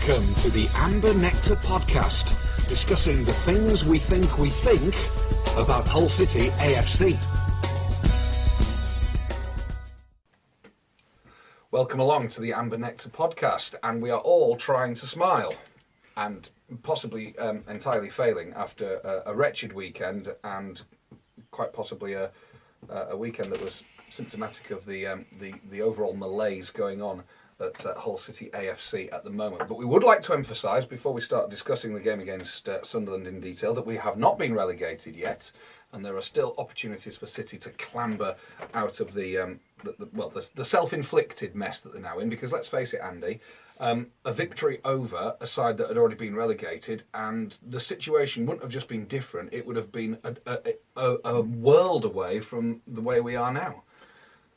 Welcome to the Amber Nectar podcast, discussing the things we think about Hull City AFC. Welcome along to the Amber Nectar podcast, and we are all trying to smile, and possibly entirely failing after a wretched weekend, and quite possibly a weekend that was symptomatic of the overall malaise going on at Hull City AFC at the moment. But we would like to emphasise, before we start discussing the game against Sunderland in detail, that we have not been relegated yet, and there are still opportunities for City to clamber out of the self-inflicted mess that they're now in. Because let's face it, Andy, a victory over a side that had already been relegated, and the situation wouldn't have just been different; it would have been a world away from the way we are now.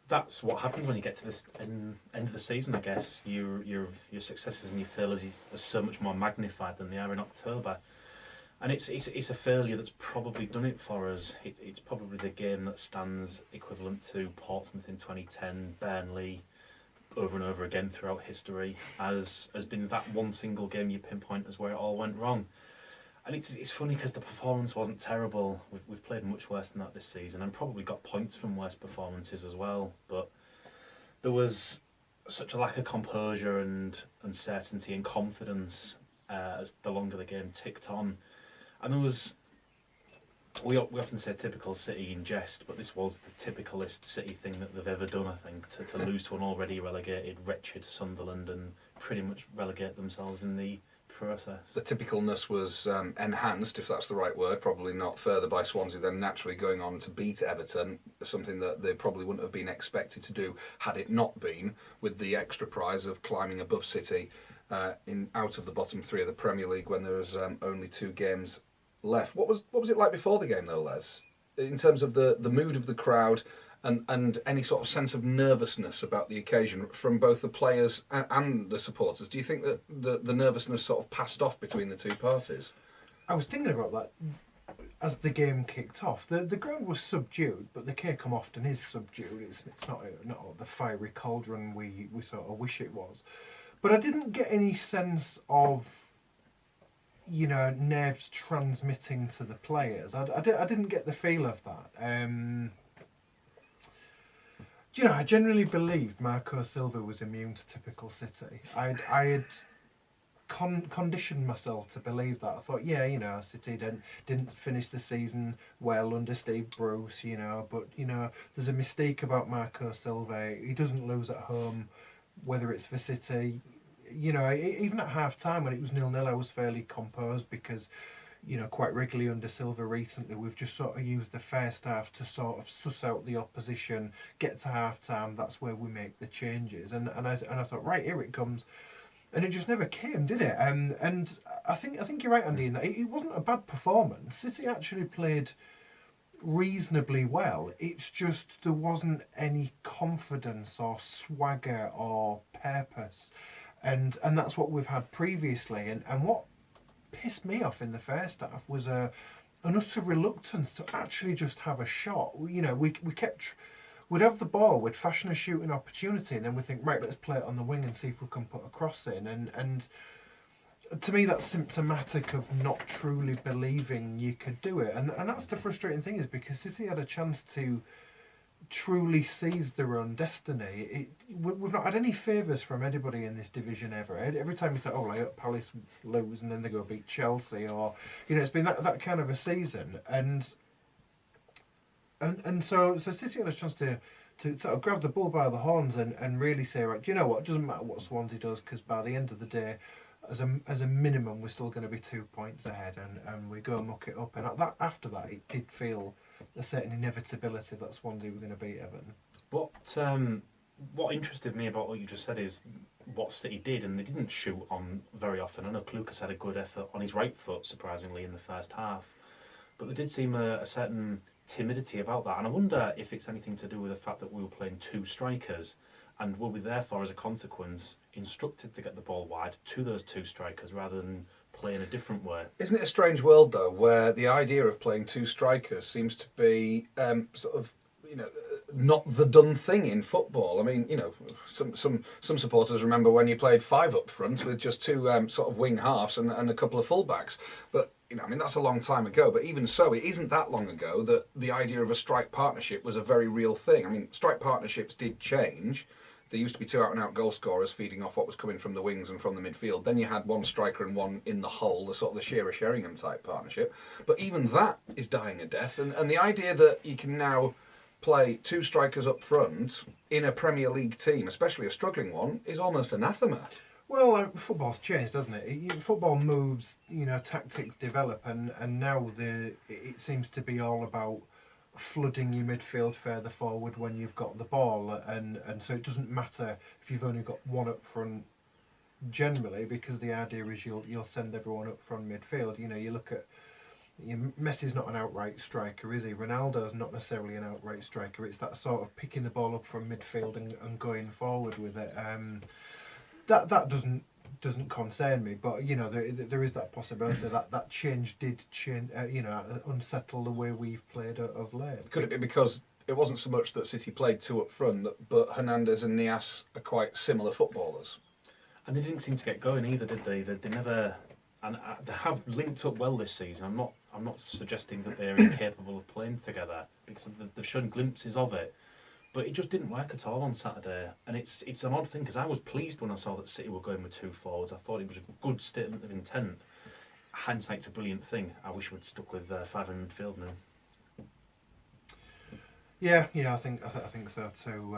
That's what happens when you get to this end of the season, I guess. Your successes and your failures are so much more magnified than they are in October. And it's a failure that's probably done it for us. It's probably the game that stands equivalent to Portsmouth in 2010, Burnley, over and over again throughout history, has been that one single game you pinpoint as where it all went wrong. And it's funny because the performance wasn't terrible. We've played much worse than that this season, and probably got points from worse performances as well. But there was such a lack of composure and certainty and confidence as the longer the game ticked on. And there was, we often say typical City in jest, but this was the typicalist City thing that they've ever done, I think, to lose to an already relegated, wretched Sunderland and pretty much relegate themselves in the process. The typicalness was enhanced, if that's the right word, probably not further by Swansea, then naturally going on to beat Everton, something that they probably wouldn't have been expected to do had it not been, with the extra prize of climbing above City out of the bottom three of the Premier League when there was only 2 games left. What was it like before the game though, Les? In terms of the mood of the crowd and any sort of sense of nervousness about the occasion from both the players and the supporters? Do you think that the nervousness sort of passed off between the two parties? I was thinking about that as the game kicked off. The ground was subdued, but the Cairncombe often is subdued. It's not the fiery cauldron we sort of wish it was. But I didn't get any sense of, nerves transmitting to the players. I didn't get the feel of that. I generally believed Marco Silva was immune to typical City. I had conditioned myself to believe that. I thought, City didn't finish the season well under Steve Bruce, but there's a mystique about Marco Silva. He doesn't lose at home, whether it's for City. Even at half time when it was 0-0, I was fairly composed because, quite regularly under Silva recently, we've just sort of used the first half to sort of suss out the opposition, get to half time, that's where we make the changes. And I thought, right, here it comes. And it just never came, did it? And I think you're right, Andy, in that it wasn't a bad performance. City actually played reasonably well. It's just there wasn't any confidence or swagger or purpose. And that's what we've had previously. And what pissed me off in the first half was an utter reluctance to actually just have a shot. We'd have the ball, we'd fashion a shooting opportunity, and then we think, right, let's play it on the wing and see if we can put a cross in. And to me, that's symptomatic of not truly believing you could do it. And that's the frustrating thing, is because City had a chance to truly seize their own destiny. We've not had any favours from anybody in this division ever. Every time you thought, Palace lose and then they go beat Chelsea, or it's been that kind of a season. And so City had a chance to sort of grab the bull by the horns and really say, right, do you know what? It doesn't matter what Swansea does, because by the end of the day, as a minimum, we're still going to be 2 points ahead, and we go muck it up. And after that, it did feel a certain inevitability that Swansea were going to beat Everton. What interested me about what you just said is what City did, and they didn't shoot on very often. I know Klukas had a good effort on his right foot, surprisingly, in the first half, but there did seem a certain timidity about that, and I wonder if it's anything to do with the fact that we were playing 2 strikers, and will be therefore, as a consequence, instructed to get the ball wide to those 2 strikers rather than play in a different way. Isn't it a strange world, though, where the idea of playing 2 strikers seems to be not the done thing in football. I mean, you know, some supporters remember when you played 5 up front with just 2 sort of wing halves and a couple of fullbacks. But you know, I mean, that's a long time ago. But even so, it isn't that long ago that the idea of a strike partnership was a very real thing. I mean, strike partnerships did change. There used to be 2 out-and-out goal scorers feeding off what was coming from the wings and from the midfield. Then you had 1 striker and 1 in the hole, the sort of the Shearer-Sheringham type partnership. But even that is dying a death. And the idea that you can now play 2 strikers up front in a Premier League team, especially a struggling one, is almost anathema. Well, football's changed, doesn't it? Football moves, you know, tactics develop, and now it seems to be all about flooding your midfield further forward when you've got the ball, and so it doesn't matter if you've only got 1 up front generally, because the idea is you'll send everyone up from midfield. You know, you look at Messi's not an outright striker, is he? Ronaldo's not necessarily an outright striker. It's that sort of picking the ball up from midfield and going forward with it. That doesn't concern me, but you know, there is that possibility that change did change, you know, unsettle the way we've played of late. Could it be because it wasn't so much that City played 2 up front, but Hernandez and Niasse are quite similar footballers? And they didn't seem to get going either, did they? They never, and they have linked up well this season. I'm not suggesting that they're incapable of playing together, because they've shown glimpses of it. But it just didn't work at all on Saturday, and it's an odd thing, because I was pleased when I saw that City were going with 2 forwards. I thought it was a good statement of intent. Hindsight's a brilliant thing. I wish we'd stuck with 5 in midfield now. Yeah, I think so too.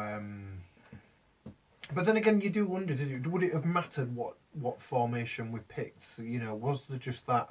But then again, you do wonder, would it have mattered what formation we picked? So, you know, was there just that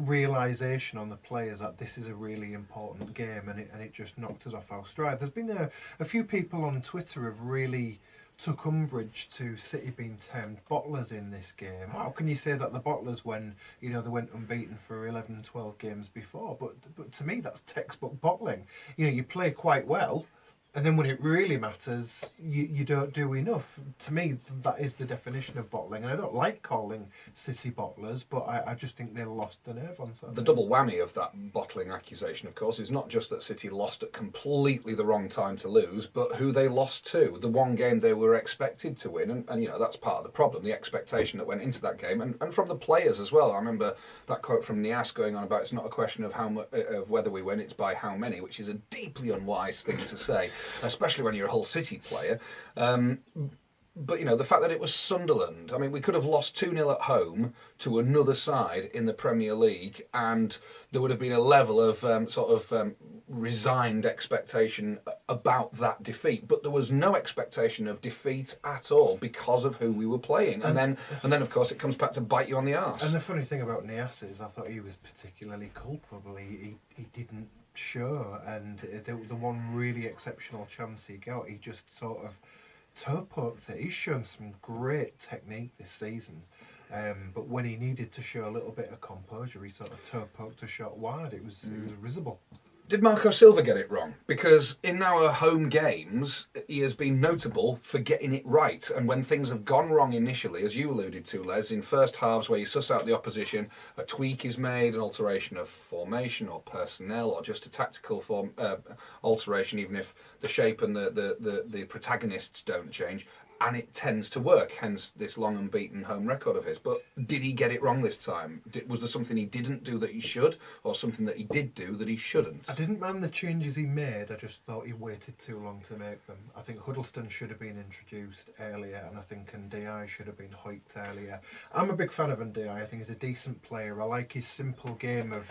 realisation on the players that this is a really important game, and it just knocked us off our stride? There's been a few people on Twitter have really took umbrage to City being termed bottlers in this game. How can you say that the bottlers when, you know, they went unbeaten for 11, 12 games before? But to me, that's textbook bottling. You know, you play quite well, and then when it really matters, you don't do enough. To me, that is the definition of bottling. And I don't like calling City bottlers, but I just think they lost the nerve on Saturday. The double whammy of that bottling accusation, of course, is not just that City lost at completely the wrong time to lose, but who they lost to. The one game they were expected to win, and you know, that's part of the problem, the expectation that went into that game, and from the players as well. I remember that quote from Niasse going on about, it's not a question of of whether we win, it's by how many, which is a deeply unwise thing to say, especially when you're a Hull City player. But, you know, the fact that it was Sunderland, I mean, we could have lost 2-0 at home to another side in the Premier League, and there would have been a level of resigned expectation about that defeat. But there was no expectation of defeat at all because of who we were playing. And then of course, it comes back to bite you on the arse. And the funny thing about Niasse is I thought he was particularly culpable. He didn't show, and the one really exceptional chance he got, he just sort of toe-poked it. He's shown some great technique this season, but when he needed to show a little bit of composure, he sort of toe-poked a shot wide. It was risible. Did Marco Silva get it wrong? Because in our home games, he has been notable for getting it right. And when things have gone wrong initially, as you alluded to, Les, in first halves where you suss out the opposition, a tweak is made, an alteration of formation or personnel, or just a tactical alteration, even if the shape and the protagonists don't change, and it tends to work, hence this long unbeaten home record of his. But did he get it wrong this time? Was there something he didn't do that he should, or something that he did do that he shouldn't? I didn't mind the changes he made, I just thought he waited too long to make them. I think Huddleston should have been introduced earlier, and I think Ndiaye should have been hoiked earlier. I'm a big fan of Ndiaye. I think he's a decent player. I like his simple game of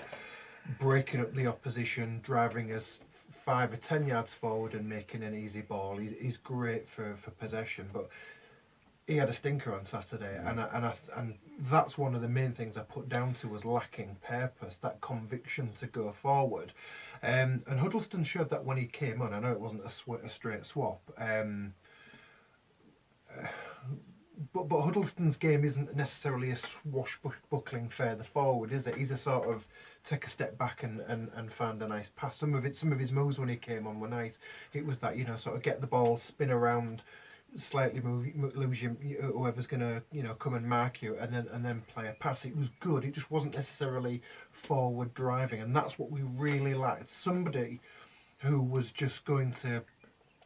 breaking up the opposition, driving us 5 or 10 yards forward and making an easy ball. He's great for possession, but he had a stinker on Saturday, and that's one of the main things I put down to was lacking purpose, that conviction to go forward. And Huddleston showed that when he came on. I know it wasn't a straight swap, but Huddleston's game isn't necessarily a swashbuckling further forward, is it? He's a sort of take a step back and find a nice pass. Some of his moves when he came on were nice. It was that, you know, sort of get the ball, spin around, slightly lose whoever's going to, you know, come and mark you, and then play a pass. It was good. It just wasn't necessarily forward driving, and that's what we really liked. Somebody who was just going to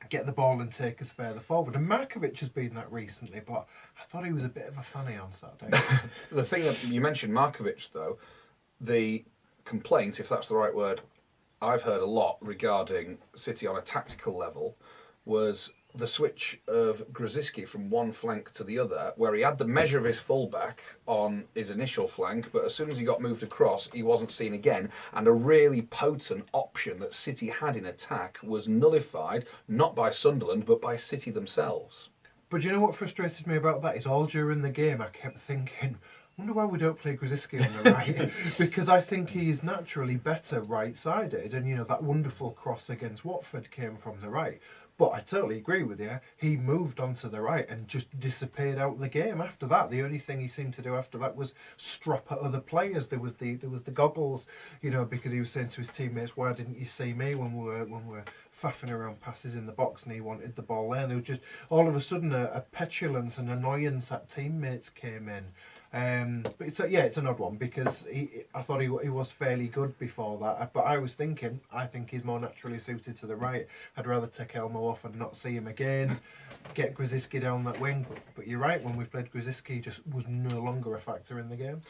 get the ball and take us further forward. And Markovic has been that recently, but I thought he was a bit of a fanny on Saturday. The thing that you mentioned, Markovic, though, the complaint, if that's the right word, I've heard a lot regarding City on a tactical level was the switch of Grzyski from one flank to the other, where he had the measure of his fullback on his initial flank, but as soon as he got moved across, he wasn't seen again, and a really potent option that City had in attack was nullified, not by Sunderland, but by City themselves. But you know what frustrated me about that is all during the game I kept thinking, I wonder why we don't play Grzyski on the right, because I think he's naturally better right-sided, and that wonderful cross against Watford came from the right. But I totally agree with you. He moved onto the right and just disappeared out of the game after that. The only thing he seemed to do after that was strop at other players. There was the goggles, because he was saying to his teammates, "Why didn't you see me when we were faffing around passes in the box?" And he wanted the ball there. And there was just all of a sudden a petulance and annoyance at teammates came in. But it's an odd one because I thought he was fairly good before that. But I think he's more naturally suited to the right. I'd rather take Elmo off and not see him again, get Grzyski down that wing. But you're right, when we played Grzyski, he just was no longer a factor in the game.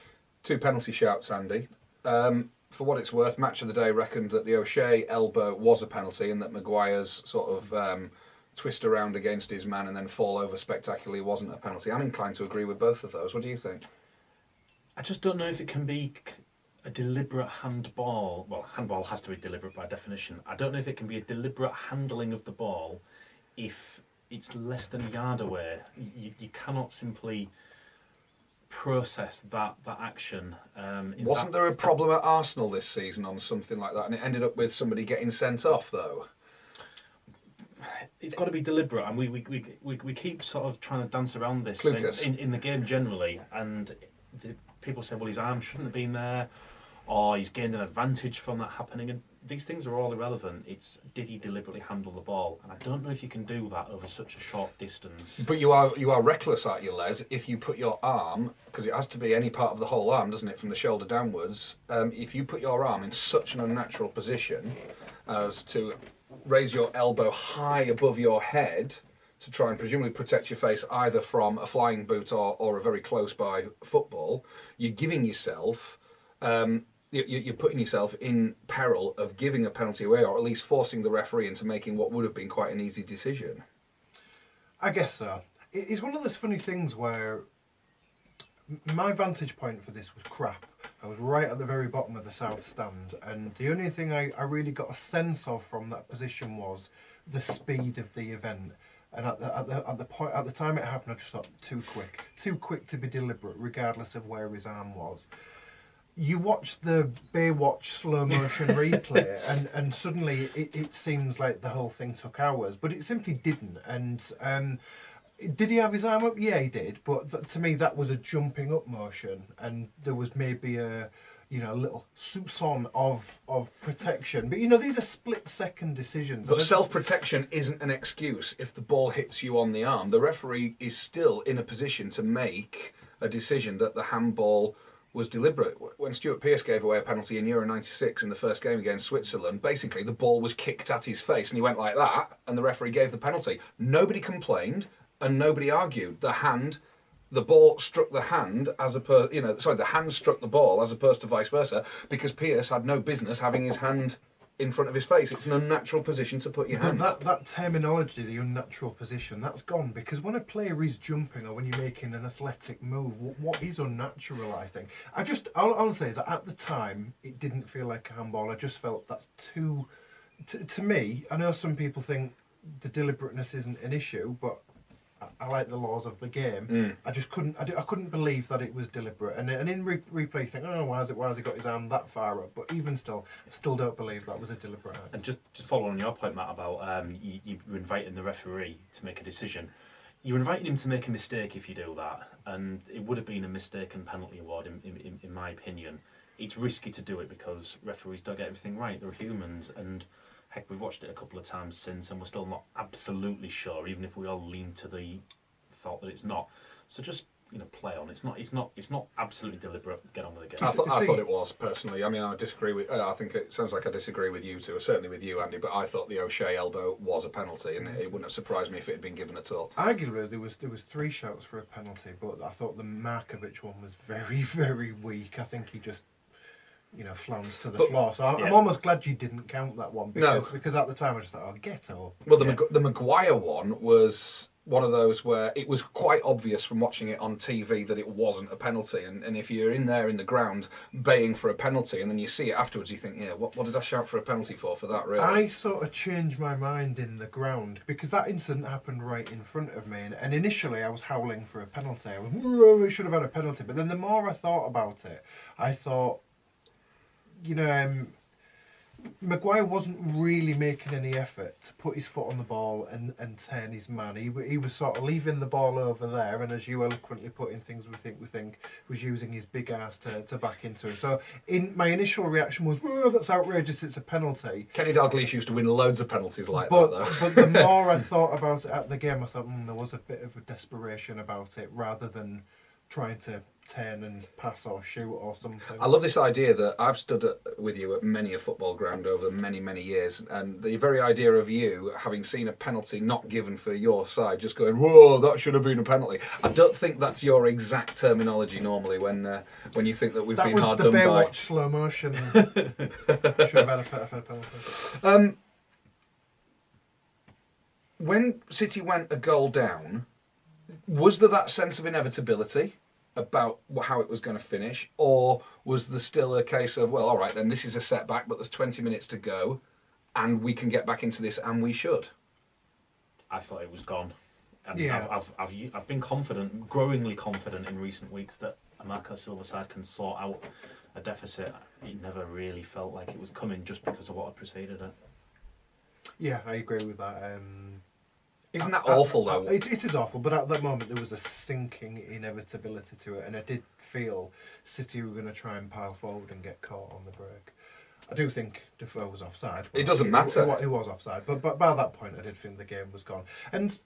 2 penalty shouts, Andy. For what it's worth, Match of the Day reckoned that the O'Shea elbow was a penalty and that Maguire's sort of twist around against his man and then fall over spectacularly wasn't a penalty. I'm inclined to agree with both of those. What do you think? I just don't know if it can be a deliberate handball. Well, handball has to be deliberate by definition. I don't know if it can be a deliberate handling of the ball if it's less than a yard away. You cannot simply process that action. Wasn't there a problem at Arsenal this season on something like that, and it ended up with somebody getting sent off though? It's got to be deliberate, and we keep sort of trying to dance around this in the game generally, and people say, well, his arm shouldn't have been there, or he's gained an advantage from that happening, and these things are all irrelevant. It's, did he deliberately handle the ball? And I don't know if you can do that over such a short distance. But you are reckless, aren't you, Les, if you put your arm, because it has to be any part of the whole arm, doesn't it, from the shoulder downwards, if you put your arm in such an unnatural position as to raise your elbow high above your head to try and presumably protect your face either from a flying boot or a very close by football, you're giving yourself, you're putting yourself in peril of giving a penalty away, or at least forcing the referee into making what would have been quite an easy decision. I guess so. It's one of those funny things where my vantage point for this was crap. I was right at the very bottom of the south stand, and the only thing I really got a sense of from that position was the speed of the event. And at the time it happened, I just thought too quick to be deliberate, regardless of where his arm was. You watch the Baywatch slow motion replay, and suddenly it seems like the whole thing took hours, but it simply didn't. And did he have his arm up? Yeah, he did. But to me, that was a jumping up motion, and there was maybe a little soupçon of protection. But these are split-second decisions. But self-protection isn't an excuse if the ball hits you on the arm. The referee is still in a position to make a decision that the handball was deliberate. When Stuart Pearce gave away a penalty in Euro 96 in the first game against Switzerland, basically the ball was kicked at his face and he went like that, and the referee gave the penalty. Nobody complained and nobody argued. The ball struck the hand the hand struck the ball as opposed to vice versa, because Pearce had no business having his hand in front of his face. It's an unnatural position to put your hand. That terminology, the unnatural position, that's gone, because when a player is jumping or when you're making an athletic move, what is unnatural, I think. All I'll say is that at the time, it didn't feel like a handball. I just felt that's too... To me, I know some people think the deliberateness isn't an issue, but I like the laws of the game. I just couldn't believe that it was deliberate. And in replay, you think, oh, why has he got his arm that far up? But even still, I still don't believe that was a deliberate act. And just following on your point, Matt, about you inviting the referee to make a decision. You're inviting him to make a mistake if you do that, and it would have been a mistaken penalty award, in my opinion. It's risky to do it because referees don't get everything right. They're humans, and heck, we've watched it a couple of times since, and we're still not absolutely sure, even if we all lean to the thought that it's not. So just play on. It's not absolutely deliberate. Get on with the game. I thought it was, personally. I mean, I disagree with. I think it sounds like I disagree with you two, certainly with you, Andy. But I thought the O'Shea elbow was a penalty, and it wouldn't have surprised me if it had been given at all. Arguably, there was 3 shouts for a penalty, but I thought the Markovic one was very, very weak. I think he just, flounced to the floor. So I'm almost glad you didn't count that one because at the time I just thought, get up. Well, the Maguire one was one of those where it was quite obvious from watching it on TV that it wasn't a penalty, and if you're in there in the ground baying for a penalty and then you see it afterwards, you think, what did I shout for a penalty for that, really? I sort of changed my mind in the ground because that incident happened right in front of me, and initially I was howling for a penalty. I was, we should have had a penalty, but then the more I thought about it, I thought, Maguire wasn't really making any effort to put his foot on the ball and turn his man. He was sort of leaving the ball over there, and as you eloquently put in things we think, was using his big ass to back into it. So my initial reaction was, that's outrageous, it's a penalty. Kenny Dalglish used to win loads of penalties that, though. But the more I thought about it at the game, I thought there was a bit of a desperation about it, rather than trying to turn and pass or shoot or something. I love this idea that I've stood with you at many a football ground over many, many years, and the very idea of you having seen a penalty not given for your side, just going, whoa, that should have been a penalty. I don't think that's your exact terminology normally when you think that we've been hard done by. That was the Baywatch slow motion. Should have had a penalty. When City went a goal down, was there that sense of inevitability about how it was going to finish, or was there still a case of, well, all right, then this is a setback, but there's 20 minutes to go, and we can get back into this, and we should? I thought it was gone. And I've been confident, growingly confident in recent weeks that a Marco Silva side can sort out a deficit. It never really felt like it was coming just because of what had preceded it. Yeah, I agree with that. Isn't that awful, though? It is awful, but at that moment there was a sinking inevitability to it, and I did feel City were going to try and pile forward and get caught on the break. I do think Defoe was offside. It doesn't matter. It was offside, but by that point I did think the game was gone. And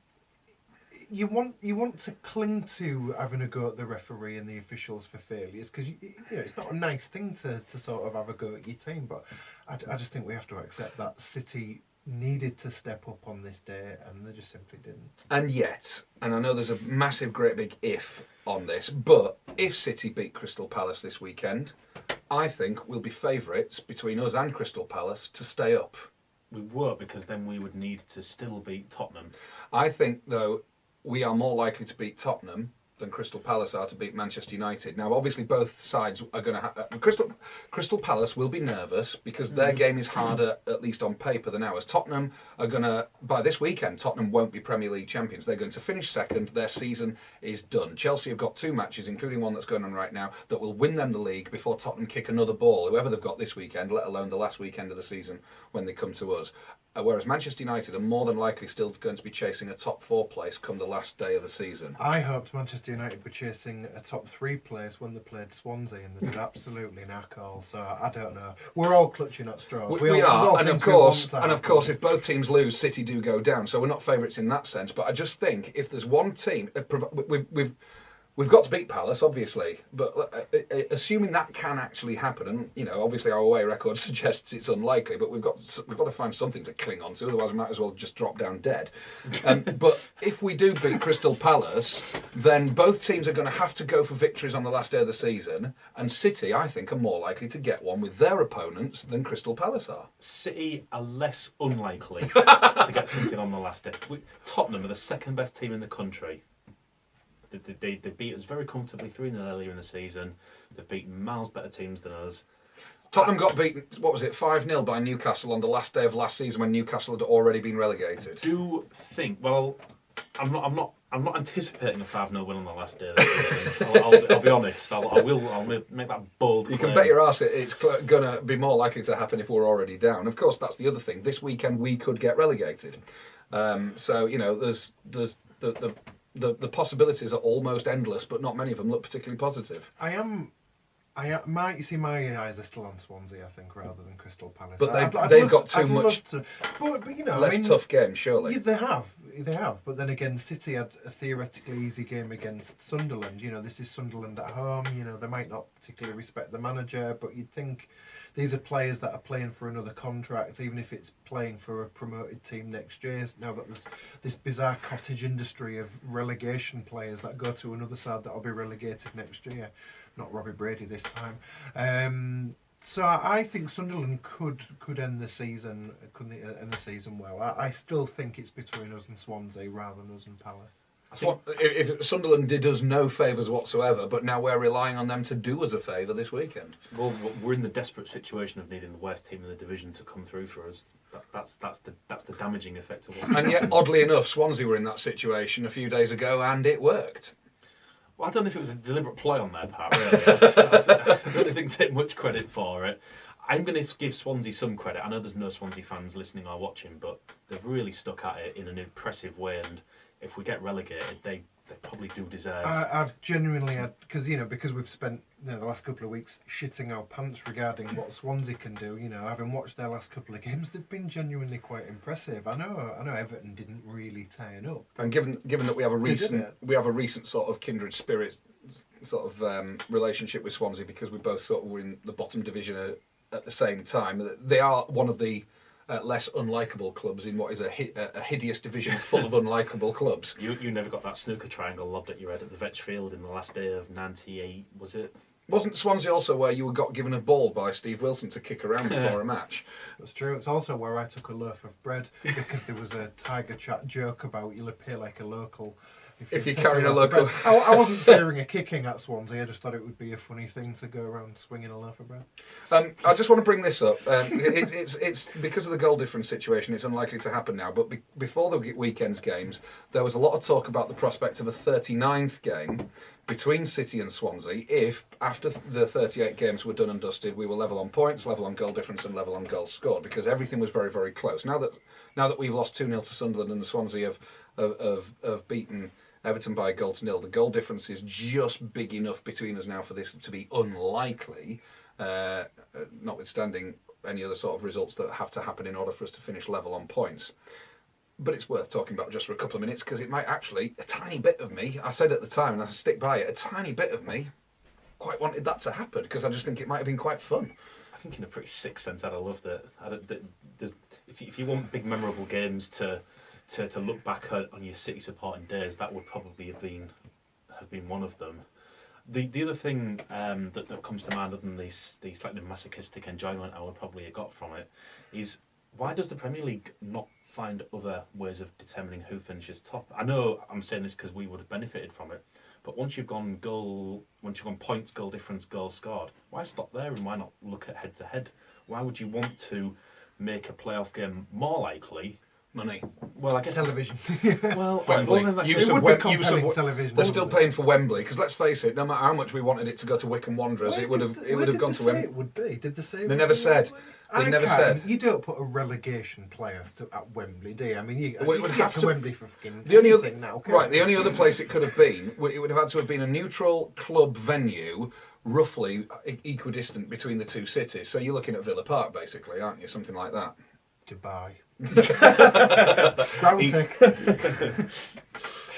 you want to cling to having a go at the referee and the officials for failures, because it's not a nice thing to sort of have a go at your team, but I just think we have to accept that City needed to step up on this day, and they just simply didn't. And yet, and I know there's a massive, great big if on this, but if City beat Crystal Palace this weekend, I think we'll be favourites between us and Crystal Palace to stay up. We were, because then we would need to still beat Tottenham. I think, though, we are more likely to beat Tottenham than Crystal Palace are to beat Manchester United. Now, obviously, both sides are going to have... Crystal Palace will be nervous because their game is harder, at least on paper, than ours. Tottenham are going to... By this weekend, Tottenham won't be Premier League champions. They're going to finish second. Their season is done. Chelsea have got 2 matches, including one that's going on right now, that will win them the league before Tottenham kick another ball, whoever they've got this weekend, let alone the last weekend of the season when they come to us. Whereas Manchester United are more than likely still going to be chasing a top 4 place come the last day of the season. I hoped Manchester United were chasing a top 3 place when they played Swansea, and they did absolutely knack all. So I don't know. We're all clutching at straws. We are, and of course, if both teams lose, City do go down. So we're not favourites in that sense. But I just think if there's one team, we've got to beat Palace, obviously, but assuming that can actually happen, and obviously our away record suggests it's unlikely, but we've got to find something to cling on to, otherwise we might as well just drop down dead. But if we do beat Crystal Palace, then both teams are going to have to go for victories on the last day of the season, and City, I think, are more likely to get one with their opponents than Crystal Palace are. City are less unlikely to get something on the last day. Tottenham are the second best team in the country. They beat us very comfortably 3-0 earlier in the season. They've beaten miles better teams than us. Tottenham got beaten, 5-0 by Newcastle on the last day of last season when Newcastle had already been relegated. I do think, well, I'm not anticipating a 5-0 win on the last day of the season. I'll be honest. I'll make that bold claim. You can bet your arse it's going to be more likely to happen if we're already down. Of course, that's the other thing. This weekend we could get relegated. So there's the possibilities are almost endless, but not many of them look particularly positive. You see, my eyes are still on Swansea, I think, rather than Crystal Palace. But they've got too much but less tough games, surely. Yeah, they have. they have. But then again, City had a theoretically easy game against Sunderland. This is Sunderland at home. They might not particularly respect the manager, but you'd think these are players that are playing for another contract, even if it's playing for a promoted team next year. Now that there's this bizarre cottage industry of relegation players that go to another side that'll be relegated next year, not Robbie Brady this time. So I think Sunderland could end the season well. I still think it's between us and Swansea rather than us and Palace. If Sunderland did us no favours whatsoever, but now we're relying on them to do us a favour this weekend. Well, we're in the desperate situation of needing the worst team in the division to come through for us. That's the damaging effect of what. And yet, oddly enough, Swansea were in that situation a few days ago, and it worked. Well, I don't know if it was a deliberate ploy on their part, really. I don't think they take much credit for it. I'm going to give Swansea some credit. I know there's no Swansea fans listening or watching, but they've really stuck at it in an impressive way, and if we get relegated, they probably do deserve. I've genuinely had, because we've spent the last couple of weeks shitting our pants regarding what Swansea can do. Having watched their last couple of games, they've been genuinely quite impressive. I know Everton didn't really turn up. And given that we have a recent sort of kindred spirits sort of relationship with Swansea, because we both sort of were in the bottom division at the same time, they are one of the less unlikable clubs in what is a hideous division full of unlikable clubs. You never got that snooker triangle lobbed at your head at the Vetch Field in the last day of '98, was it? Wasn't Swansea also where you got given a ball by Steve Wilson to kick around before a match? That's true. It's also where I took a loaf of bread because there was a Tiger Chat joke about you'll appear like a local. If you're carrying a local... I wasn't fearing a kicking at Swansea, I just thought it would be a funny thing to go around swinging a loaf of bread. I just want to bring this up. It's because of the goal difference situation, it's unlikely to happen now, but before the weekend's games, there was a lot of talk about the prospect of a 39th game between City and Swansea if, after the 38 games were done and dusted, we were level on points, level on goal difference and level on goals scored, because everything was very, very close. Now that we've lost 2-0 to Sunderland and the Swansea have beaten Everton by a goal to nil, the goal difference is just big enough between us now for this to be unlikely, notwithstanding any other sort of results that have to happen in order for us to finish level on points. But it's worth talking about just for a couple of minutes, because it might actually, a tiny bit of me, I said at the time and I stick by it, a tiny bit of me quite wanted that to happen, because I just think it might have been quite fun. I think in a pretty sick sense I'd have loved it. If you want big memorable games to look back on your City supporting days, that would probably have been one of them. The other thing that comes to mind, other than the slightly masochistic enjoyment I would probably have got from it, is why does the Premier League not find other ways of determining who finishes top? I know I'm saying this because we would have benefited from it, but once you've gone points, goal difference, goals scored, why stop there and why not look at head to head? Why would you want to make a playoff game more likely? Money. Well, I guess television. Well, Wembley. Television. They're still paying for Wembley, because let's face it, no matter how much we wanted it to go to Wycombe Wanderers, it would have gone to Wembley. It would be. Did they say? They never said. They never said. You don't put a relegation player at Wembley, do you? I mean, you would have to Wembley for fucking the only anything now. Right. The only other place it could have been, it would have had to have been a neutral club venue, roughly equidistant between the two cities. So you're looking at Villa Park, basically, aren't you? Something like that. Dubai. Ground tick.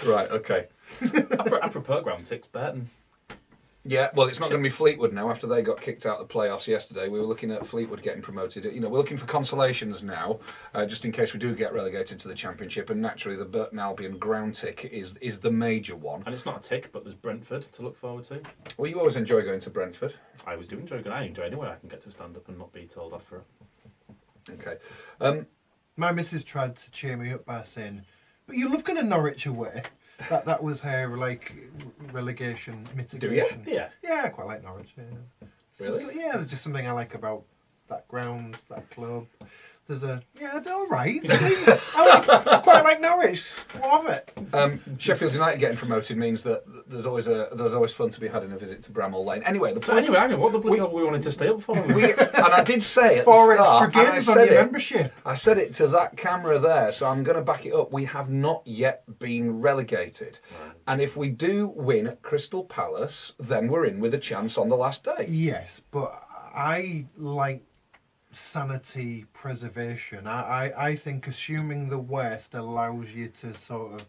Right, okay. I prefer ground ticks, Burton. Yeah, well, it's not going to be Fleetwood now after they got kicked out of the playoffs yesterday. We were looking at Fleetwood getting promoted. We're looking for consolations now, just in case we do get relegated to the Championship. And naturally, the Burton Albion ground tick is the major one. And it's not a tick, but there's Brentford to look forward to. Well, you always enjoy going to Brentford. I always do enjoy going. I enjoy anywhere I can get to stand up and not be told off for it. Okay. My missus tried to cheer me up by saying, "But you love going to Norwich away." That was her relegation mitigation. Do you? Yeah. Yeah, I quite like Norwich. Yeah. Really? So, yeah, there's just something I like about that ground, that club. There's all right. I quite like Norwich. Love it. Sheffield United getting promoted means that there's always fun to be had in a visit to Bramall Lane. Anyway, what the bloody hell we wanted to stay up for? And I did say at the start, extra games on your membership. I said it to that camera there, so I'm going to back it up. We have not yet been relegated, and if we do win at Crystal Palace, then we're in with a chance on the last day. Yes, but I like sanity preservation. I think assuming the worst allows you to sort of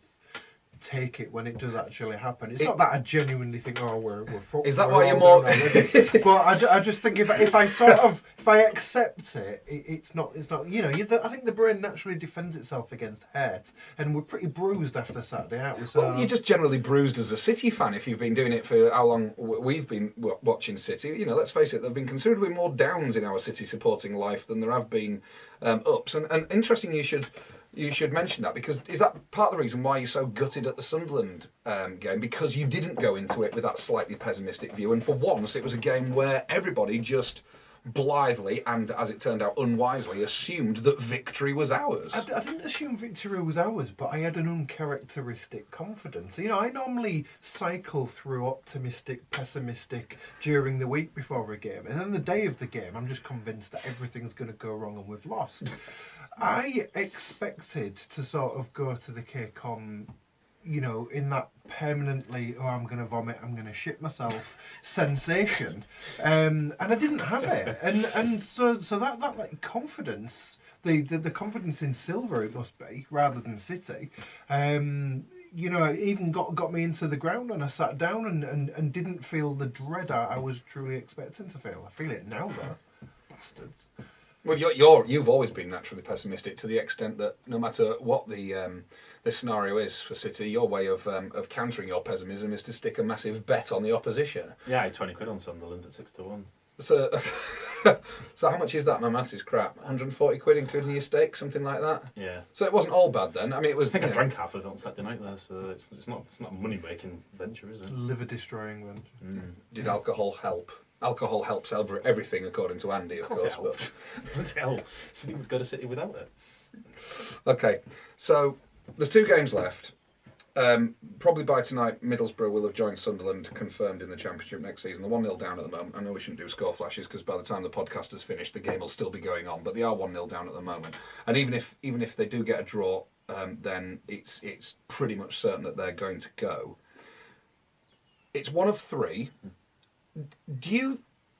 take it when it does actually happen. It's not that I genuinely think, oh, we're fucked. Is that why you're more? But I just think if I accept it, it's not. You know, I think the brain naturally defends itself against hurt, and we're pretty bruised after Saturday, aren't we? So, Well, you're just generally bruised as a City fan if you've been doing it for how long we've been watching City. You know, let's face it, there have been considerably more downs in our City supporting life than there have been ups. And interesting, you should mention that, because is that part of the reason why you're so gutted at the Sunderland game? Because you didn't go into it with that slightly pessimistic view, and for once it was a game where everybody just blithely and, as it turned out, unwisely assumed that victory was ours. I didn't assume victory was ours, but I had an uncharacteristic confidence. You know, I normally cycle through optimistic, pessimistic during the week before a game, and then the day of the game I'm just convinced that everything's going to go wrong and we've lost. I expected to sort of go to the kick on, you know, in that permanently, oh, I'm going to vomit, I'm going to shit myself sensation, and I didn't have it, and so that like confidence, the confidence in Silva, it must be, rather than City, you know, even got me into the ground, and I sat down and didn't feel the dread I was truly expecting to feel. I feel it now though, bastards. Well, you've always been naturally pessimistic to the extent that no matter what the scenario is for City, your way of countering your pessimism is to stick a massive bet on the opposition. Yeah, I had 20 quid on Sunderland at 6-1. So, so how much is that? My maths is crap. 140 quid including your stake, something like that. Yeah. So it wasn't all bad then. I mean, it was. I think I drank half of it on Saturday night there, so it's not a money making venture, is it? Liver destroying venture. Did alcohol help? Alcohol helps over everything, according to Andy, of course. It helps. Bloody hell. You think we'd go to City without it? Okay, so there's 2 games left. Probably by tonight, Middlesbrough will have joined Sunderland, confirmed in the Championship next season. They're 1-0 down at the moment. I know we shouldn't do score flashes because by the time the podcast is finished, the game will still be going on. But they are 1-0 down at the moment. And even if they do get a draw, then it's pretty much certain that they're going to go. It's one of 3. Do you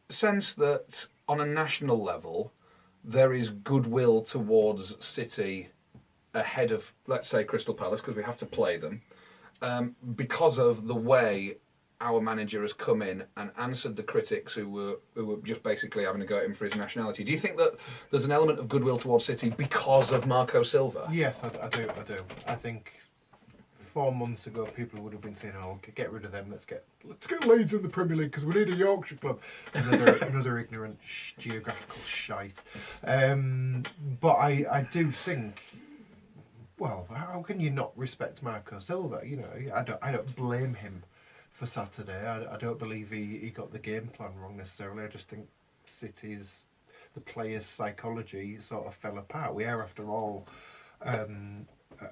sense that on a national level there is goodwill towards City ahead of, let's say, Crystal Palace, because we have to play them, because of the way our manager has come in and answered the critics who were just basically having a go at him for his nationality? Do you think that there's an element of goodwill towards City because of Marco Silva? Yes, I do. I think 4 months ago people would have been saying, "Oh, get rid of them. Let's get Leeds in the Premier League because we need a Yorkshire club." Another ignorant geographical shite. But I do think, well, how can you not respect Marco Silva? You know, I don't blame him for Saturday. I don't believe he got the game plan wrong necessarily. I just think the players' psychology sort of fell apart. We are, after all,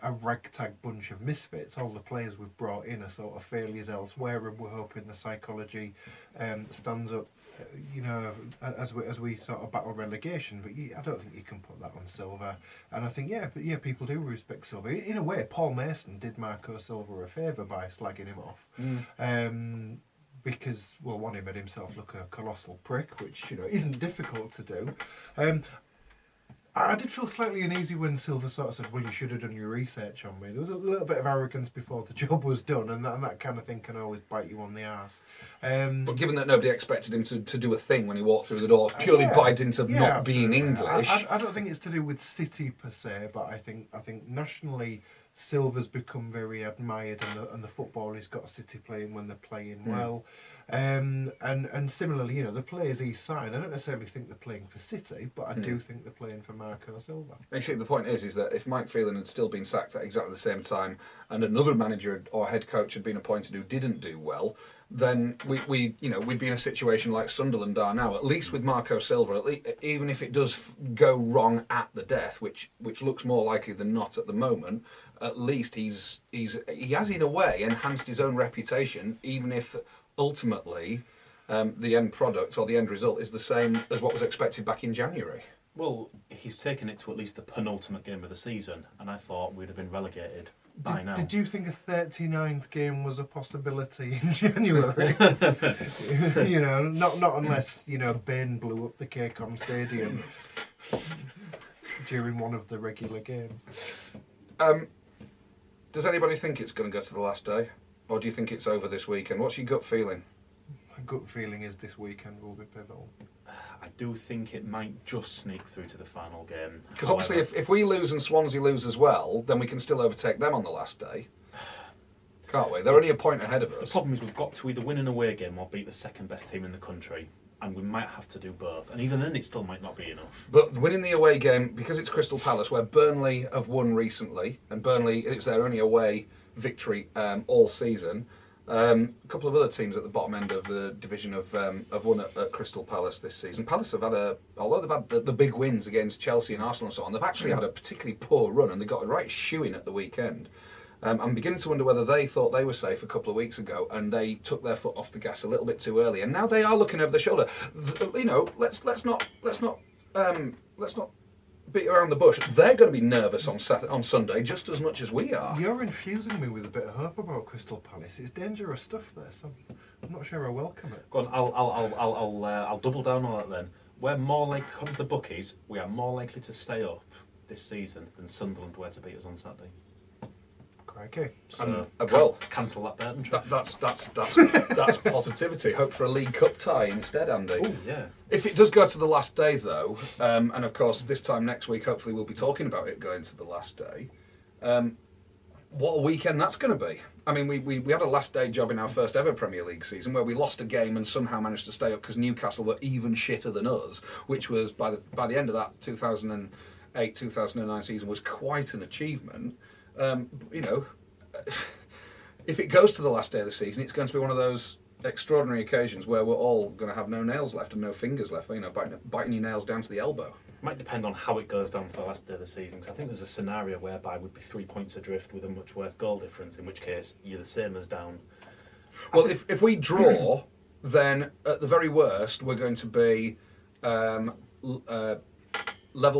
a ragtag bunch of misfits. All the players we've brought in are sort of failures elsewhere, and we're hoping the psychology stands up, you know, as we sort of battle relegation. But I don't think you can put that on Silva. And I think people do respect Silva. In a way, Paul Mason did Marco Silva a favour by slagging him off. Because, well, one, he made himself look a colossal prick, which, you know, isn't difficult to do. I did feel slightly uneasy when Silva sort of said, "Well, you should have done your research on me." There was a little bit of arrogance before the job was done, and that kind of thing can always bite you on the arse. But given that nobody expected him to do a thing when he walked through the door, purely by dint of not being English. I don't think it's to do with City per se, but I think nationally, Silva's become very admired, and the football he's got City playing when they're playing well. And similarly, you know, the players he signed, I don't necessarily think they're playing for City, but I do think they're playing for Marco Silva. Actually, the point is that if Mike Phelan had still been sacked at exactly the same time, and another manager or head coach had been appointed who didn't do well, then we'd be in a situation like Sunderland are now. At least with Marco Silva, even if it does go wrong at the death, which looks more likely than not at the moment, at least he has in a way enhanced his own reputation, even if ultimately the end product or the end result is the same as what was expected back in January. Well, he's taken it to at least the penultimate game of the season, and I thought we'd have been relegated by now. Did you think a 39th game was a possibility in January? You know, not unless, you know, Bain blew up the KCOM Stadium. during one of the regular games. Does anybody think it's going to go to the last day? Or do you think it's over this weekend? What's your gut feeling? My gut feeling is this weekend will be pivotal. I do think it might just sneak through to the final game. Because obviously if we lose and Swansea lose as well, then we can still overtake them on the last day. Can't we? They're only a point ahead of us. The problem is we've got to either win an away game or beat the second best team in the country. And we might have to do both. And even then it still might not be enough. But winning the away game, because it's Crystal Palace, where Burnley have won recently, and Burnley, it's their only away victory all season. A couple of other teams at the bottom end of the division have won at Crystal Palace this season. Palace have had although they've had the big wins against Chelsea and Arsenal and so on, they've actually had a particularly poor run, and they got a right shoe-in at the weekend. I'm beginning to wonder whether they thought they were safe a couple of weeks ago and they took their foot off the gas a little bit too early, and now they are looking over their shoulder. You know, let's not beat around the bush. They're going to be nervous on Sunday just as much as we are. You're infusing me with a bit of hope about Crystal Palace. It's dangerous stuff there, so I'm not sure I welcome it. Go on, I'll double down on that then. We're more likely, according to the bookies, we are more likely to stay up this season than Sunderland were to beat us on Saturday. Crikey. So well, cancel that bet. That's positivity. Hope for a League Cup tie instead, Andy. Oh yeah. If it does go to the last day, though, and of course this time next week, hopefully we'll be talking about it going to the last day. What a weekend that's going to be. I mean, we had a last day job in our first ever Premier League season where we lost a game and somehow managed to stay up because Newcastle were even shitter than us, which was by the end of that 2008-2009 season was quite an achievement. You know, if it goes to the last day of the season, it's going to be one of those extraordinary occasions where we're all going to have no nails left and no fingers left, you know, biting your nails down to the elbow. It might depend on how it goes down to the last day of the season, because I think there's a scenario whereby we'd be 3 points adrift with a much worse goal difference, in which case you're the same as down. Well, if we draw, then at the very worst we're going to be level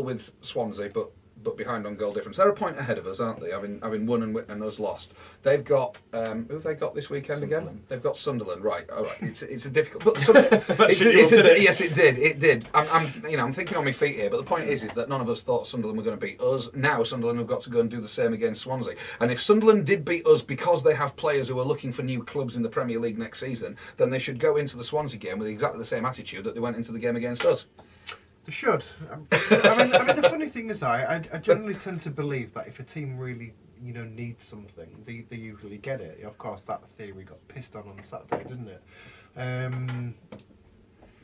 with Swansea, but behind on goal difference. They're a point ahead of us, aren't they? Having won and us lost. They've got who have they got this weekend again? They've got Sunderland. Right. All right. It's a difficult. But yes, it did. I'm thinking on my feet here. But the point is that none of us thought Sunderland were going to beat us. Now Sunderland have got to go and do the same against Swansea. And if Sunderland did beat us because they have players who are looking for new clubs in the Premier League next season, then they should go into the Swansea game with exactly the same attitude that they went into the game against us. They should. I mean, the funny thing is, I generally tend to believe that if a team really, needs something, they usually get it. Of course, that theory got pissed on Saturday, didn't it? And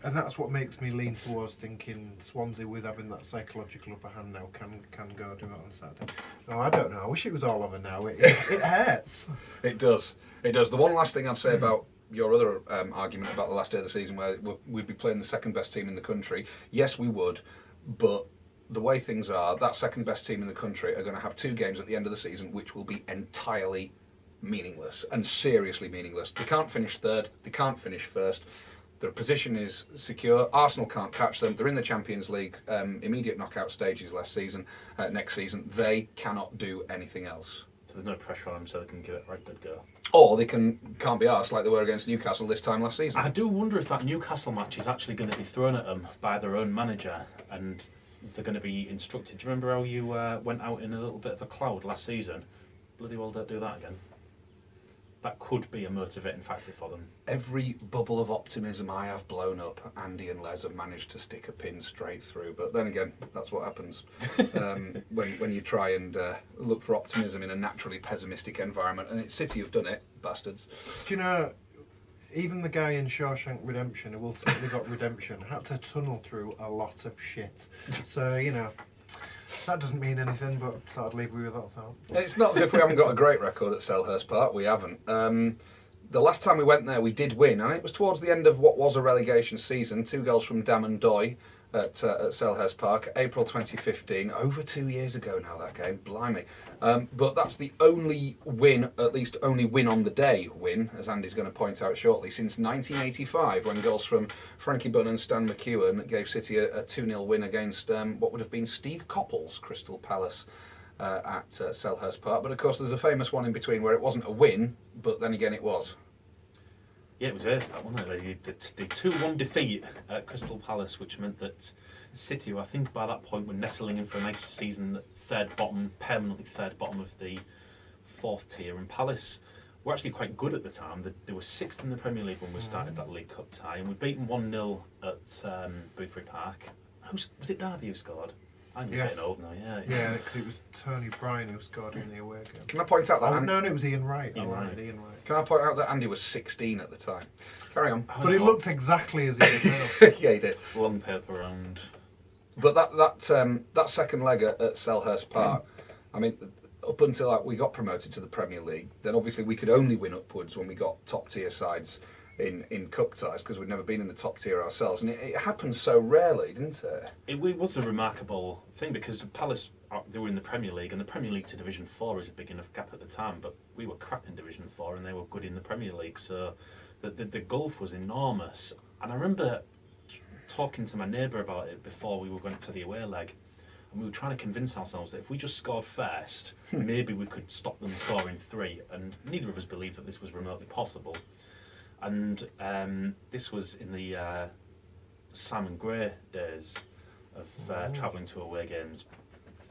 that's what makes me lean towards thinking Swansea, with having that psychological upper hand now, can go do it on Saturday. No, I don't know. I wish it was all over now. It hurts. It does. It does. The one last thing I'd say about your other argument about the last day of the season where we'd be playing the second best team in the country, yes we would, but the way things are, that second best team in the country are going to have 2 games at the end of the season which will be entirely meaningless and seriously meaningless. They can't finish third, they can't finish first, their position is secure, Arsenal can't catch them, they're in the Champions League immediate knockout stages next season, they cannot do anything else. So there's no pressure on them, so they can give it a right good go. Or they can't be arsed like they were against Newcastle this time last season. I do wonder if that Newcastle match is actually going to be thrown at them by their own manager, and they're going to be instructed. Do you remember how you went out in a little bit of a cloud last season? Bloody well don't do that again. That could be a motivating factor for them. Every bubble of optimism I have blown up, Andy and Les have managed to stick a pin straight through. But then again, that's what happens when you try and look for optimism in a naturally pessimistic environment. And City have done it, bastards. Do you know, even the guy in Shawshank Redemption, who ultimately got redemption, had to tunnel through a lot of shit. So, that doesn't mean anything, but I'd leave you with that thought. It's not as if we haven't got a great record at Selhurst Park. We haven't. The last time we went there, we did win, and it was towards the end of what was a relegation season. 2 goals from Dam and Doy at Selhurst Park, April 2015. Over 2 years ago now, that game. Blimey. But that's the only win, at least only win on the day win, as Andy's going to point out shortly, since 1985, when goals from Frankie Bunn and Stan McEwen gave City a 2-0 win against what would have been Steve Coppell's Crystal Palace at Selhurst Park. But of course, there's a famous one in between where it wasn't a win, but then again it was. Yeah, it was ace, that, wasn't it? The 2-1 defeat at Crystal Palace, which meant that City, who I think by that point were nestling in for a nice season at permanently third bottom of the 4th tier, and Palace were actually quite good at the time. They were 6th in the Premier League when we started that League Cup tie, and we'd beaten 1-0 at Boothby Park. Was it Derby who scored? I'm getting old now, yeah. Yeah, because it was Tony Bryan who scored in the away game. Can I point out that... no, it was Ian Wright. Ian Wright. Can I point out that Andy was 16 at the time? Carry on. But he looked exactly as he did now. Yeah, he did. Long paper round. But that second leg at Selhurst Park, I mean, up until we got promoted to the Premier League, then obviously we could only win upwards when we got top tier sides in cup ties, because we'd never been in the top tier ourselves, and it happened so rarely, didn't it? It was a remarkable thing, because Palace, they were in the Premier League, and the Premier League to Division 4 is a big enough gap at the time, but we were crap in Division 4 and they were good in the Premier League, so the gulf was enormous. And I remember talking to my neighbour about it before we went to the away leg, and we were trying to convince ourselves that if we just scored first, maybe we could stop them scoring 3, and neither of us believed that this was remotely possible. And this was in the Simon Gray days of travelling to away games.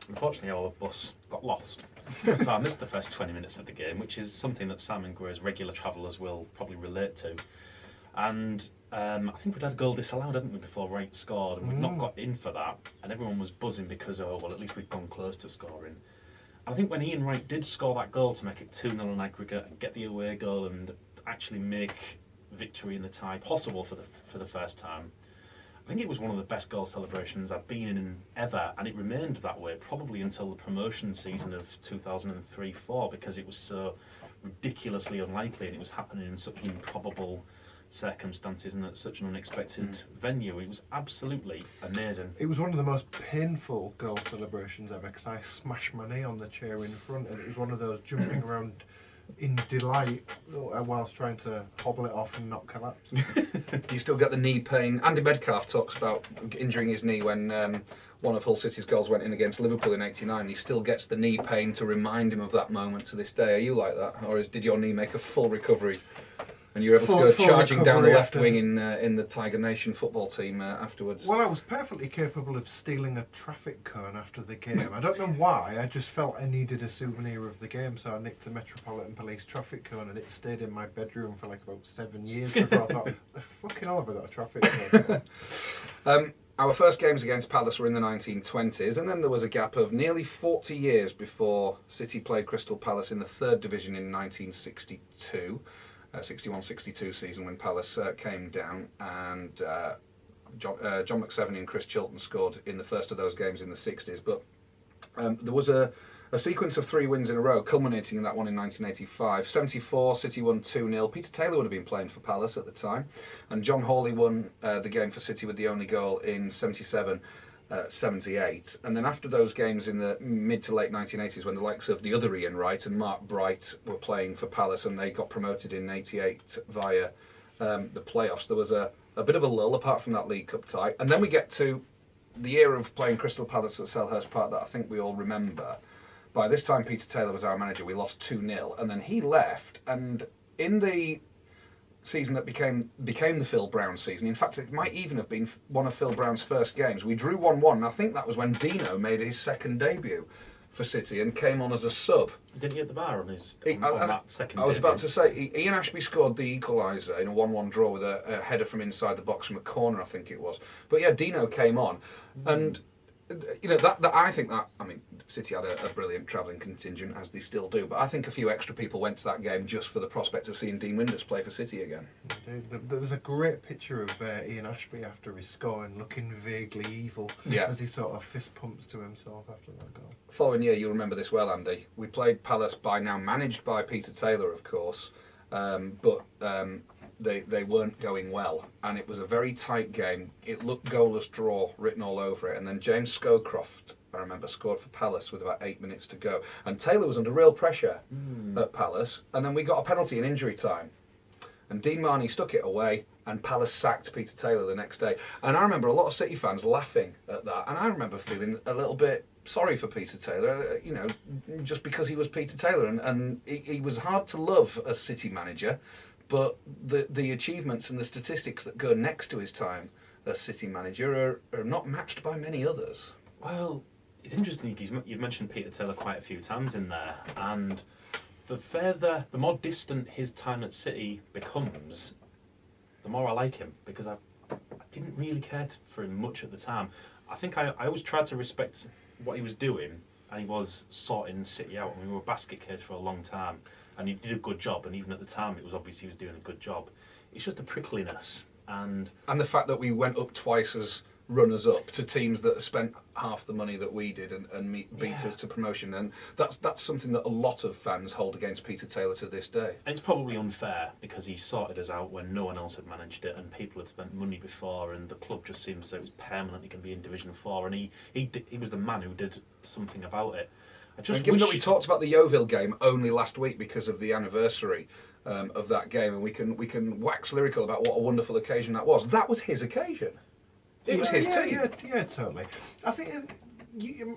Unfortunately, our bus got lost, so I missed the first 20 minutes of the game, which is something that Simon Gray's regular travellers will probably relate to. And I think we'd had a goal disallowed, hadn't we, before Wright scored, and we'd not got in for that, and everyone was buzzing because, oh, well, at least we'd gone close to scoring. And I think when Ian Wright did score that goal to make it 2-0 on aggregate and get the away goal and actually make victory in the tie possible for the first time, I think it was one of the best goal celebrations I've been in ever, and it remained that way probably until the promotion season of 2003-04, because it was so ridiculously unlikely and it was happening in such improbable circumstances and at such an unexpected venue. It was absolutely amazing. It was one of the most painful goal celebrations ever, because I smashed my knee on the chair in front, and it was one of those jumping around in delight whilst trying to hobble it off and not collapse. Do you still get the knee pain? Andy Medcalf talks about injuring his knee when one of Hull City's goals went in against Liverpool in '89. He still gets the knee pain to remind him of that moment to this day. Are you like that, or did your knee make a full recovery and you're able to go charging down the left wing in the Tiger Nation football team afterwards? Well, I was perfectly capable of stealing a traffic cone after the game. I don't know why, I just felt I needed a souvenir of the game, so I nicked a Metropolitan Police traffic cone, and it stayed in my bedroom for like about 7 years before I thought, the fucking hell have I got a traffic cone? Our first games against Palace were in the 1920s, and then there was a gap of nearly 40 years before City played Crystal Palace in the 3rd Division in 1962. 61-62 season when Palace came down, and John McSeveny and Chris Chilton scored in the first of those games in the 60s. But there was a sequence of 3 wins in a row, culminating in that one in 1985. 74, City won 2-0. Peter Taylor would have been playing for Palace at the time, and John Hawley won the game for City with the only goal in 77. 78, and then after those games in the mid to late 1980s, when the likes of the other Ian Wright and Mark Bright were playing for Palace, and they got promoted in 88 via the playoffs, there was a bit of a lull apart from that League Cup tie. And then we get to the era of playing Crystal Palace at Selhurst Park that I think we all remember. By this time Peter Taylor was our manager. We lost 2-0, and then he left, and in the season that became the Phil Brown season. In fact, it might even have been one of Phil Brown's first games. We drew 1-1, and I think that was when Dino made his second debut for City and came on as a sub. Didn't he hit the bar on that second I was debut? about to say, Ian Ashby scored the equaliser in a 1-1 draw with a header from inside the box from a corner, I think it was. But yeah, Dino came on, and you know, I think that, I mean, City had a brilliant travelling contingent, as they still do, but I think a few extra people went to that game just for the prospect of seeing Dean Winders play for City again. There's a great picture of Ian Ashby after his score and looking vaguely evil as he sort of fist pumps to himself after that goal. Following year, you'll remember this well, Andy. We played Palace, by now managed by Peter Taylor, of course, but they weren't going well, and it was a very tight game. It looked goalless draw written all over it, and then James Scowcroft, I remember, scored for Palace with about 8 minutes to go, and Taylor was under real pressure at Palace, and then we got a penalty in injury time, and Dean Marney stuck it away, and Palace sacked Peter Taylor the next day. And I remember a lot of City fans laughing at that, and I remember feeling a little bit sorry for Peter Taylor, you know, just because he was Peter Taylor, and he was hard to love as City manager, but the achievements and the statistics that go next to his time a City manager are not matched by many others. Well, it's interesting. You've mentioned Peter Taylor quite a few times in there, and the more distant his time at City becomes, the more I like him, because I didn't really care for him much at the time. I think I always tried to respect what he was doing, and he was sorting City out. I mean, we were a basket case for a long time, and he did a good job, and even at the time it was obvious he was doing a good job. It's just the prickliness and the fact that we went up twice as runners-up to teams that spent half the money that we did and beat us to promotion, and that's something that a lot of fans hold against Peter Taylor to this day. And it's probably unfair because he sorted us out when no one else had managed it and people had spent money before, and the club just seems as though it was permanently going to be in Division 4, and he was the man who did something about it. Given that we talked about the Yeovil game only last week because of the anniversary of that game, and we can wax lyrical about what a wonderful occasion that was his occasion. It was his team. Yeah, totally. I think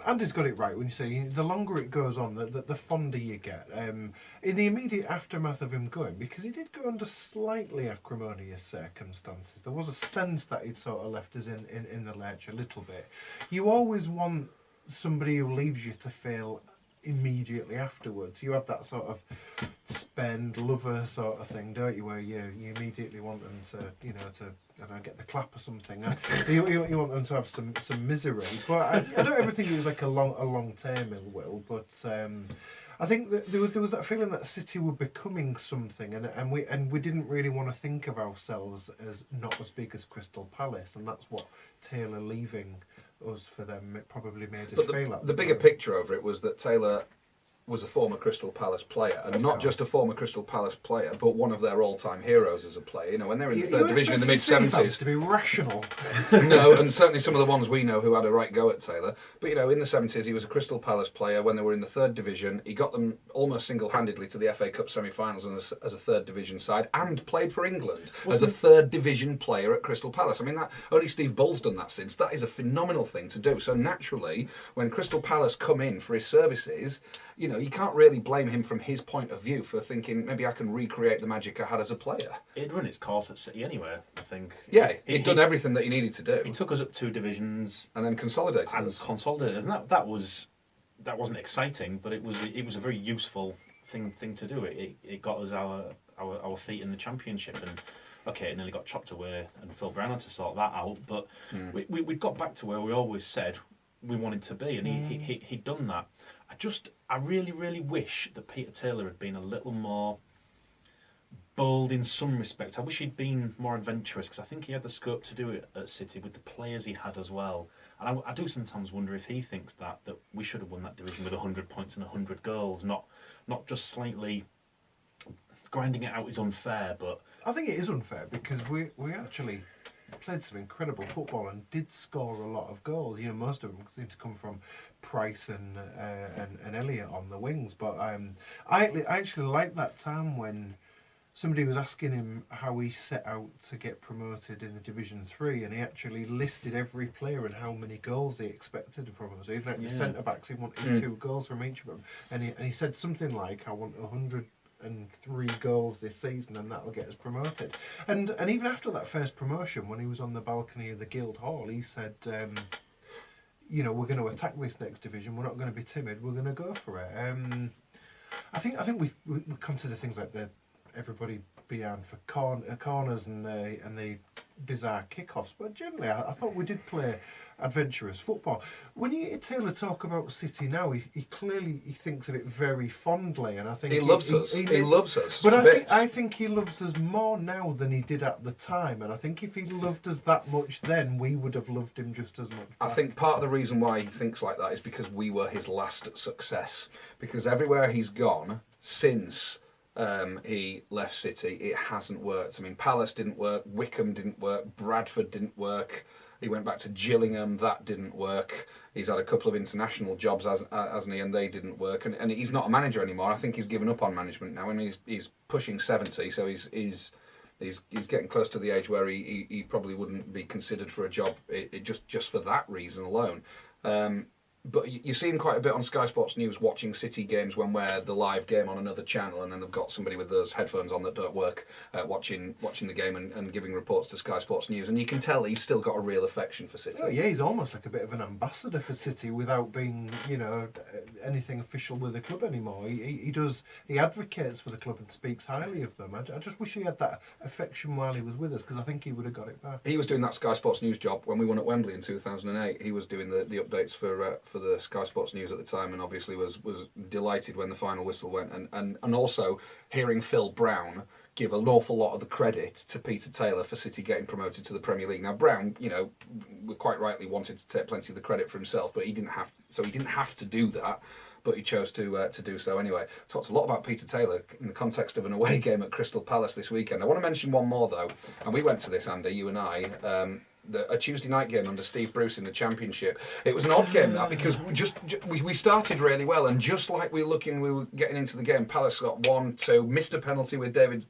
Andy's got it right when you say the longer it goes on, the fonder you get. In the immediate aftermath of him going, because he did go under slightly acrimonious circumstances, there was a sense that he'd sort of left us in the lurch a little bit. You always want somebody who leaves you to feel immediately afterwards. You have that sort of spend lover sort of thing, don't you, where you immediately want them to get the clap or something. You want them to have some misery. But I don't ever think it was like a long term ill will. But I think that there was that feeling that City were becoming something, and we didn't really want to think of ourselves as not as big as Crystal Palace, and that's what Taylor leaving us for them probably made us feel like. The bigger picture over it was that Taylor was a former Crystal Palace player, and not just a former Crystal Palace player, but one of their all-time heroes as a player. You know, when they were in the third division in the mid-70s, to be rational. No, and certainly some of the ones we know who had a right go at Taylor. But you know, in the 70s, he was a Crystal Palace player. When they were in the third division, he got them almost single-handedly to the FA Cup semi-finals as a third division side, and played for England as a third division player at Crystal Palace. I mean, that only Steve Bull's done that since. That is a phenomenal thing to do. So naturally, when Crystal Palace come in for his services, you know, you can't really blame him from his point of view for thinking, maybe I can recreate the magic I had as a player. He'd run its course at City anyway, I think. Yeah, he'd done everything that he needed to do. He took us up 2 divisions. And then consolidated us. And that wasn't exciting, but it was a very useful thing to do. It got us our feet in the Championship, and okay, it nearly got chopped away, and Phil Brown had to sort that out, but we got back to where we always said we wanted to be, and he'd done that. I really, really wish that Peter Taylor had been a little more bold in some respects. I wish he'd been more adventurous, because I think he had the scope to do it at City with the players he had as well. And I do sometimes wonder if he thinks that we should have won that division with 100 points and 100 goals, not just slightly grinding it out is unfair. But I think it is unfair because we actually played some incredible football and did score a lot of goals. You know, most of them seem to come from Price and Elliott on the wings. But I actually liked that time when somebody was asking him how he set out to get promoted in the Division 3, and he actually listed every player and how many goals he expected from us. Even like the centre backs, he wanted 2 goals from each of them, and he said something like, "I want 103 goals this season, and that'll get us promoted." And even after that first promotion, when he was on the balcony of the Guildhall, he said, "You know, we're going to attack this next division. We're not going to be timid. We're going to go for it." I think we consider things like everybody behind for corners and the bizarre kickoffs, but generally I thought we did play adventurous football. When you hear Taylor talk about City now, he clearly thinks of it very fondly, and I think he loves us. He loves us. But I think he loves us more now than he did at the time, and I think if he loved us that much then, we would have loved him just as much. I think part of the reason why he thinks like that is because we were his last success. Because everywhere he's gone since he left City, it hasn't worked. I mean, Palace didn't work, Wickham didn't work, Bradford didn't work. He went back to Gillingham, that didn't work. He's had a couple of international jobs, hasn't he, and they didn't work. And he's not a manager anymore. I think he's given up on management now, and he's pushing 70, so he's getting close to the age where he probably wouldn't be considered for a job just for that reason alone. But you see him quite a bit on Sky Sports News watching City games when we're the live game on another channel, and then they've got somebody with those headphones on that don't work watching the game and giving reports to Sky Sports News, and you can tell he's still got a real affection for City. Oh, yeah, he's almost like a bit of an ambassador for City without being, anything official with the club anymore. He advocates for the club and speaks highly of them. I just wish he had that affection while he was with us, because I think he would have got it back. He was doing that Sky Sports News job when we won at Wembley in 2008. He was doing the updates for the Sky Sports News at the time, and obviously was delighted when the final whistle went, and also hearing Phil Brown give an awful lot of the credit to Peter Taylor for City getting promoted to the Premier League. Now Brown, quite rightly wanted to take plenty of the credit for himself, but he didn't have to do that. But he chose to do so anyway. Talked a lot about Peter Taylor in the context of an away game at Crystal Palace this weekend. I want to mention one more though, and we went to this, Andy, you and I. A Tuesday night game under Steve Bruce in the Championship. It was an odd game that, because we started really well, and just like we were getting into the game, Palace got 1-2, missed a penalty with David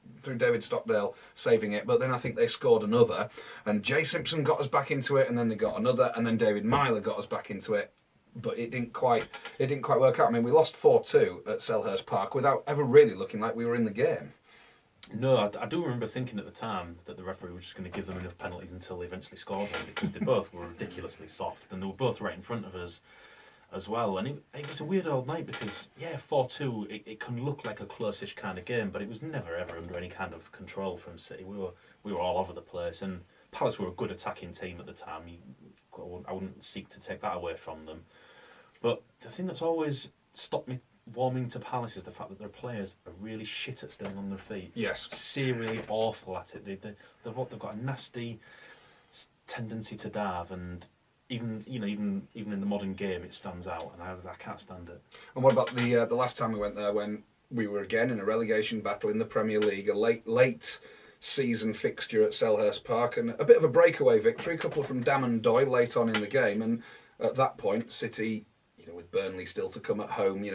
Stockdale saving it, but then I think they scored another, and Jay Simpson got us back into it, and then they got another, and then David Myler got us back into it. But it didn't quite work out. I mean, we lost 4-2 at Selhurst Park without ever really looking like we were in the game. No, I do remember thinking at the time that the referee was just going to give them enough penalties until they eventually scored one, because they both were ridiculously soft, and they were both right in front of us as well. And it was a weird old night, because 4-2, it can look like a close-ish kind of game, but it was never ever under any kind of control from City. We were all over the place, and Palace were a good attacking team at the time. I wouldn't seek to take that away from them. But the thing that's always stopped me warming to Palace is the fact that their players are really shit at staying on their feet. Yes. Serially awful at it. They've got a nasty tendency to dive, and even in the modern game it stands out, and I can't stand it. And what about the last time we went there, when we were again in a relegation battle in the Premier League, a late season fixture at Selhurst Park, and a bit of a breakaway victory, a couple from Dam and Doyle late on in the game, and at that point City, with Burnley still to come at home,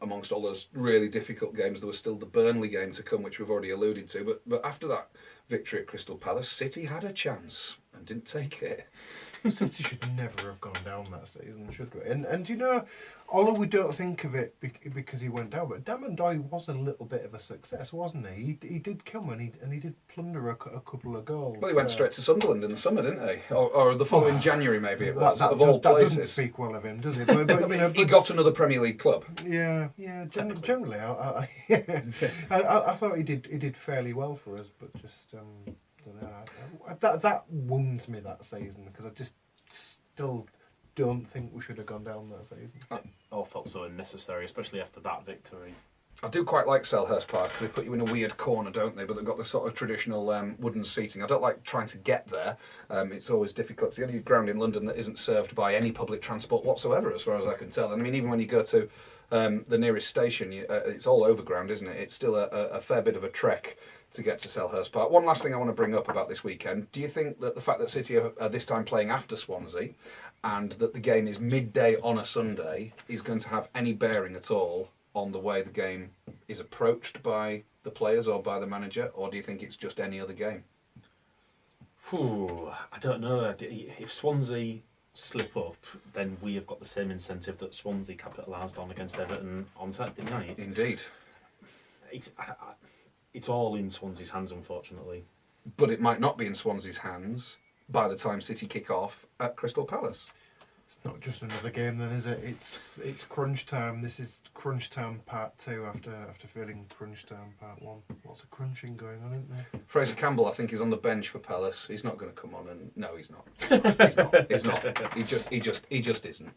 amongst all those really difficult games, there was still the Burnley game to come, which we've already alluded to. But after that victory at Crystal Palace, City had a chance and didn't take it. City should never have gone down that season, should we? And although we don't think of it because he went down, but Damandoy was a little bit of a success, wasn't he? He did come and he did plunder a couple of goals. Well, he went straight to Sunderland in the summer, didn't he? Or the following January, maybe it was. Of all places, that doesn't speak well of him, does it? But, I mean, he got another Premier League club. Yeah. Generally, I thought he did fairly well for us, but just. That wounds me that season, because I just still don't think we should have gone down that season. It all felt so unnecessary, especially after that victory. I do quite like Selhurst Park. They put you in a weird corner, don't they? But they've got the sort of traditional wooden seating. I don't like trying to get there. It's always difficult. It's the only ground in London that isn't served by any public transport whatsoever, as far as I can tell. And I mean, even when you go to the nearest station, it's all overground, isn't it? It's still a fair bit of a trek to get to Selhurst Park. One last thing I want to bring up about this weekend: do you think that the fact that City are this time playing after Swansea, and that the game is midday on a Sunday, is going to have any bearing at all on the way the game is approached by the players or by the manager, or do you think it's just any other game? I don't know. If Swansea slip up, then we have got the same incentive that Swansea capitalised on against Everton on Saturday night. Indeed. It's all in Swansea's hands, unfortunately. But it might not be in Swansea's hands by the time City kick off at Crystal Palace. It's not just another game then, is it? It's crunch time. This is crunch time part 2 after feeling crunch time part 1. Lots of crunching going on, isn't there? Fraser Campbell, I think, is on the bench for Palace. He's not going to come on, and no, he's not. He's not. He just isn't.